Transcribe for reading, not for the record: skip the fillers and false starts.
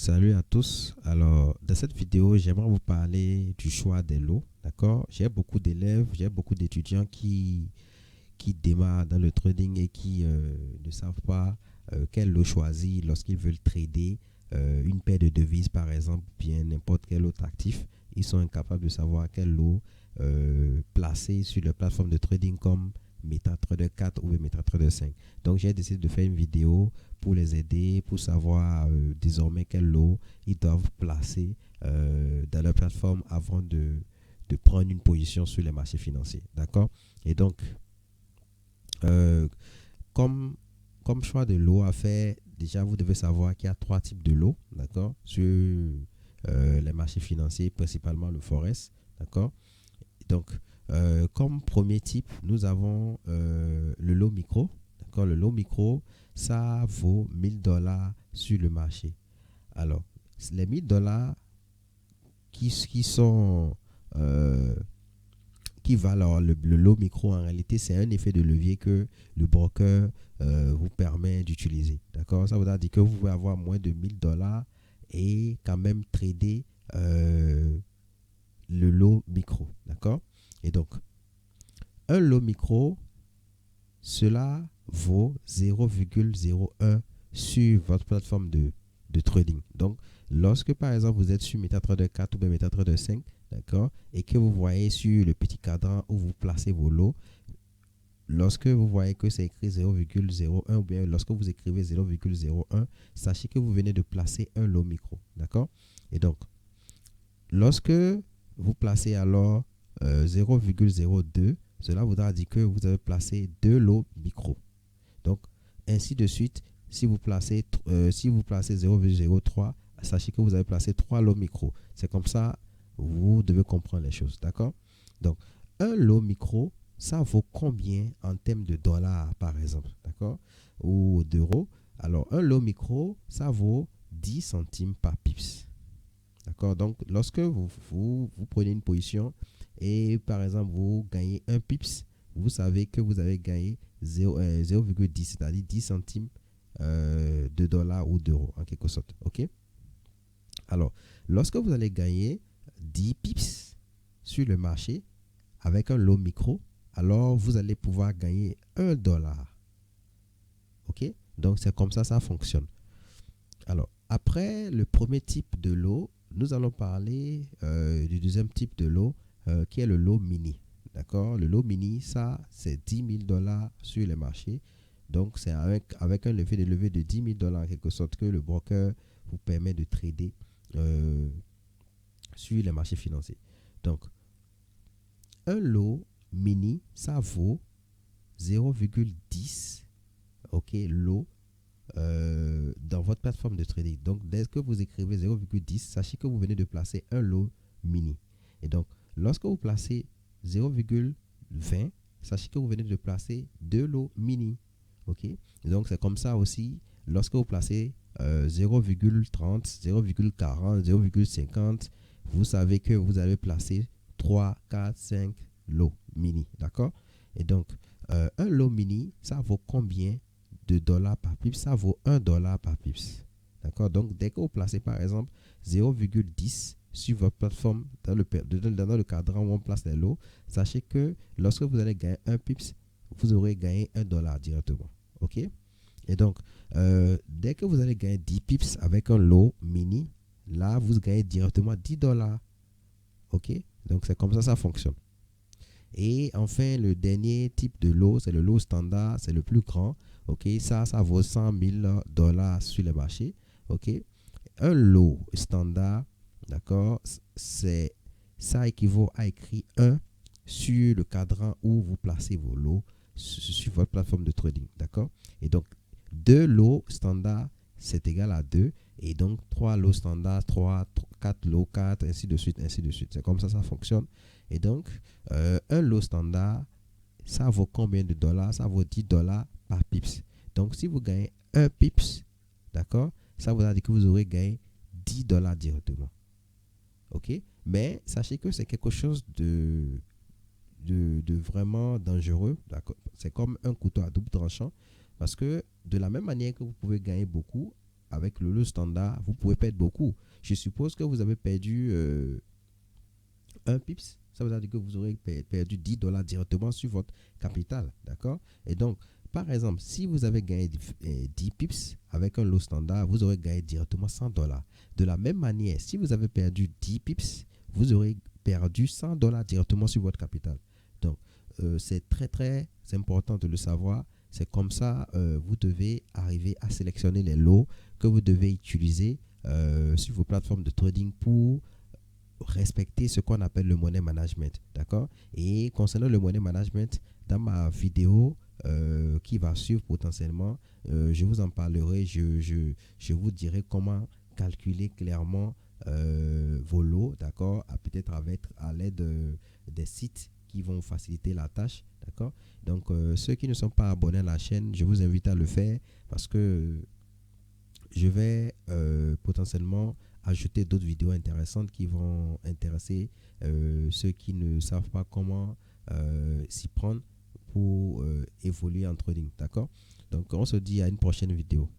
Salut à tous. Alors, dans cette vidéo, j'aimerais vous parler du choix des lots. D'accord? J'ai beaucoup d'élèves, j'ai beaucoup d'étudiants qui démarrent dans le trading et qui ne savent pas quel lot choisir lorsqu'ils veulent trader une paire de devises, par exemple, ou bien n'importe quel autre actif. Ils sont incapables de savoir quel lot placer sur les plateformes de trading comme MetaTrader 4 ou MetaTrader 5. Donc, j'ai décidé de faire une vidéo pour les aider, pour savoir désormais quel lot ils doivent placer dans leur plateforme avant de prendre une position sur les marchés financiers. D'accord? Et donc, euh, comme, comme choix de lot à faire, déjà vous devez savoir qu'il y a trois types de lots, d'accord, sur les marchés financiers, principalement le Forex, d'accord. Donc, comme premier type, nous avons le lot micro, d'accord. Le lot micro, ça vaut 1000 $ sur le marché. Alors, les 1000 $ qui sont euh, qui valent le lot micro, en réalité, c'est un effet de levier que le broker vous permet d'utiliser. D'accord? Ça veut dire que vous pouvez avoir moins de 1000 $ et quand même trader le lot micro. D'accord? Et donc, un lot micro, cela vaut 0,01 sur votre plateforme de trading. Donc, lorsque par exemple vous êtes sur MetaTrader 4 ou bien MetaTrader 5, d'accord, et que vous voyez sur le petit cadran où vous placez vos lots, lorsque vous voyez que c'est écrit 0,01 ou bien lorsque vous écrivez 0,01, sachez que vous venez de placer un lot micro. D'accord? Et donc, lorsque vous placez alors 0,02, cela voudra dire que vous avez placé deux lots micro. Donc, ainsi de suite, si vous placez 0,03, sachez que vous avez placé 3 lots micro. C'est comme ça, vous devez comprendre les choses. D'accord? Donc, un lot micro, ça vaut combien en termes de dollars, par exemple? D'accord? Ou d'euros. Alors, un lot micro, ça vaut 10 centimes par pips. D'accord? Donc, lorsque vous prenez une position et par exemple, vous gagnez un pips, vous savez que vous avez gagné 0,10, c'est-à-dire 10 centimes de dollars ou d'euros, en quelque sorte. OK? Alors, lorsque vous allez gagner 10 pips sur le marché avec un lot micro, alors vous allez pouvoir gagner 1 $. OK? Donc, c'est comme ça fonctionne. Alors, après le premier type de lot, nous allons parler du deuxième type de lot qui est le lot mini. D'accord? Le lot mini, ça, c'est 10 000 $ sur les marchés. Donc, c'est avec un effet de levée de 10 000 $ en quelque sorte que le broker vous permet de trader euh, sur les marchés financiers. Donc, un lot mini, ça vaut 0,10, OK, lot dans votre plateforme de trading. Donc, dès que vous écrivez 0,10, sachez que vous venez de placer un lot mini. Et donc, lorsque vous placez 0,20, sachez que vous venez de placer deux lots mini. OK? Et donc, c'est comme ça aussi, lorsque vous placez 0,30, 0,40, 0,50, vous savez que vous avez placé 3, 4, 5 lots mini. D'accord? Et donc, un lot mini, ça vaut combien de dollars par pips? Ça vaut 1 $ par pips. D'accord? Donc, dès que vous placez par exemple 0,10 sur votre plateforme dans le cadran où on place les lots, sachez que lorsque vous allez gagner un pips, vous aurez gagné 1 $ directement. OK? Et donc, dès que vous allez gagner 10 pips avec un lot mini, là, vous gagnez directement 10 $. OK? Donc, c'est comme ça fonctionne. Et enfin, le dernier type de lot, c'est le lot standard, c'est le plus grand. OK, ça vaut 100 000 $ sur le marché. OK, un lot standard, d'accord, ça équivaut à écrire 1 sur le cadran où vous placez vos lots sur votre plateforme de trading. D'accord, et donc, 2 lots standards, c'est égal à 2. Et donc, 3 lots standards, 3, 4 lots, 4, ainsi de suite, ainsi de suite. C'est comme ça fonctionne. Et donc, un lot standard, ça vaut combien de dollars? Ça vaut 10 $ par pips. Donc, si vous gagnez un pips, d'accord, ça veut dire que vous aurez gagné 10 $ directement. OK? Mais sachez que c'est quelque chose de vraiment dangereux. C'est comme un couteau à double tranchant parce que de la même manière que vous pouvez gagner beaucoup, avec le lot standard, vous pouvez perdre beaucoup. Je suppose que vous avez perdu 1 pips. Ça veut dire que vous aurez perdu $10 directement sur votre capital. D'accord? Et donc, par exemple, si vous avez gagné 10 pips avec un lot standard, vous aurez gagné directement $100. De la même manière, si vous avez perdu 10 pips, vous aurez perdu $100 directement sur votre capital. Donc, c'est très, très important de le savoir. C'est comme ça, vous devez arriver à sélectionner les lots que vous devez utiliser sur vos plateformes de trading pour respecter ce qu'on appelle le money management. D'accord? Et concernant le money management, dans ma vidéo qui va suivre potentiellement, je vous en parlerai. Je vous dirai comment calculer clairement vos lots, d'accord? Peut-être à l'aide des sites qui vont faciliter la tâche, d'accord? Donc, ceux qui ne sont pas abonnés à la chaîne, je vous invite à le faire parce que je vais potentiellement ajouter d'autres vidéos intéressantes qui vont intéresser ceux qui ne savent pas comment s'y prendre pour évoluer en trading, d'accord? Donc, on se dit à une prochaine vidéo.